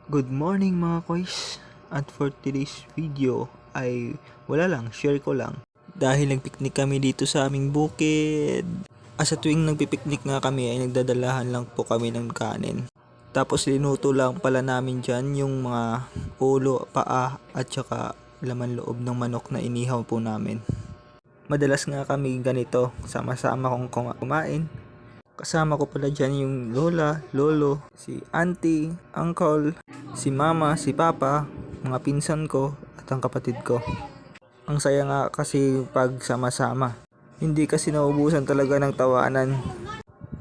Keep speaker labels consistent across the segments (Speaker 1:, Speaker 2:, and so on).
Speaker 1: Good morning mga koys. At for today's video ay wala lang, share ko lang. Dahil nagpiknik kami dito sa aming bukid. Sa tuwing nagpipiknik nga kami ay nagdadalahan lang po kami ng kanin. Tapos linuto lang pala namin dyan yung mga ulo, paa at saka laman loob ng manok na inihaw po namin. Madalas nga kami ganito, sama-sama kong kumain. Kasama ko pala dyan yung lola, lolo, si auntie, uncle, si mama, si papa, mga pinsan ko at ang kapatid ko. Ang saya nga kasi pag sama-sama. Hindi kasi naubusan talaga ng tawanan.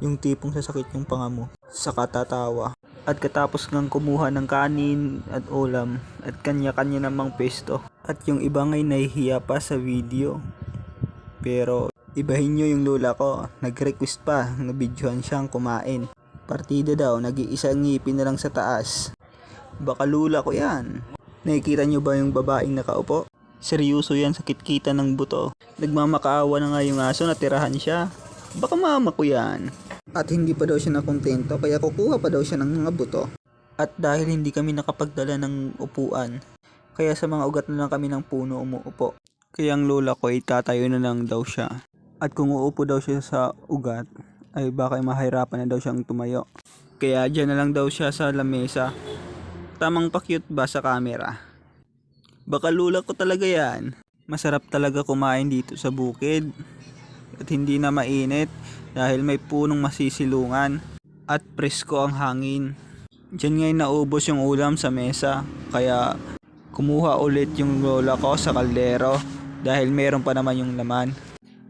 Speaker 1: Yung tipong sasakit yung panga mo sa katatawa. At katapos ngang kumuha ng kanin at ulam at kanya-kanya namang pesto. At yung iba ngay nahihiya pa sa video. Pero ibahin nyo yung lola ko, nag-request pa na videohan siyang kumain. Partida daw, nag-iisang ngipin na lang sa taas. Baka lula ko yan. Nakikita nyo ba yung babaeng nakaupo? Seryoso yan, sakit kita ng buto. Nagmamakaawa na nga yung aso, natirahan siya. Baka mama ko yan. At hindi pa daw siya nakontento, kaya kukuha pa daw siya ng mga buto. At dahil hindi kami nakapagdala ng upuan, kaya sa mga ugat na lang kami ng puno umuupo. Kaya ang lola ko ay tatayo na lang daw siya. At kung uupo daw siya sa ugat, ay baka mahirapan na daw siyang tumayo. Kaya dyan na lang daw siya sa lamesa. Tamang pa-cute ba sa camera? Baka lula ko talaga yan. Masarap talaga kumain dito sa bukid. At hindi na mainit dahil may punong masisilungan. At presko ang hangin. Dyan nga'y naubos yung ulam sa mesa. Kaya kumuha ulit yung lola ko sa kaldero dahil meron pa naman yung laman.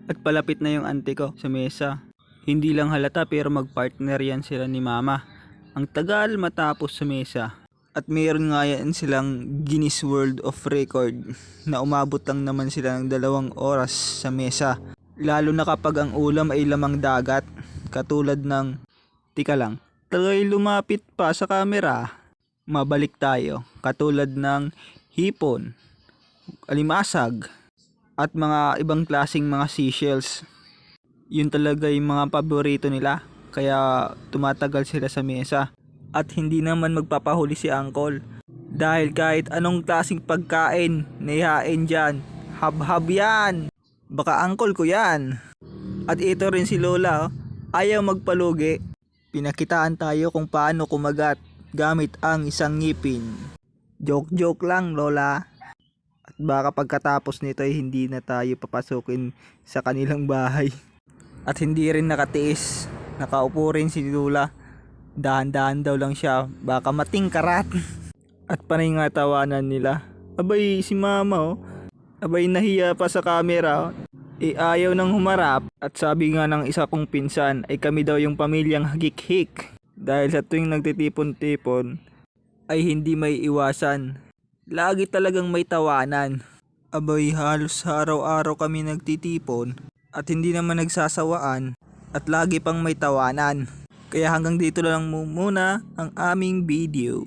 Speaker 1: At palapit na yung auntie ko sa mesa. Hindi lang halata pero magpartner yan sila ni mama. Ang tagal matapos sa mesa. At meron nga yan silang Guinness World of Record na umabot lang naman sila ng 2 oras sa mesa. Lalo na kapag ang ulam ay lamang dagat. Katulad ng, tika lang, tagay lumapit pa sa camera. Mabalik tayo. Katulad ng hipon, alimasag, at mga ibang klaseng mga seashells. Yun talaga yung mga paborito nila. Kaya tumatagal sila sa mesa. At hindi naman magpapahuli si uncle. Dahil kahit anong klaseng pagkain naihain dyan, hab-hab yan. Baka uncle ko yan. At ito rin si lola, ayaw magpalugi. Pinakitaan tayo kung paano kumagat gamit ang isang ngipin. Joke lang lola. At baka pagkatapos nito ay hindi na tayo papasukin sa kanilang bahay. At hindi rin nakatiis. Nakaupo rin si Lula. Dahan-dahan daw lang siya. Baka matingkarat. At panay nga tawanan nila. Abay si mama oh. Abay nahiya pa sa camera. Ayaw nang humarap. At sabi nga ng isa kong pinsan ay kami daw yung pamilyang hagik-hik. Dahil sa tuwing nagtitipon-tipon ay hindi may iwasan. Lagi talagang may tawanan. Abay halos araw-araw kami nagtitipon at hindi naman nagsasawaan at lagi pang may tawanan. Kaya hanggang dito lang muna ang aming video.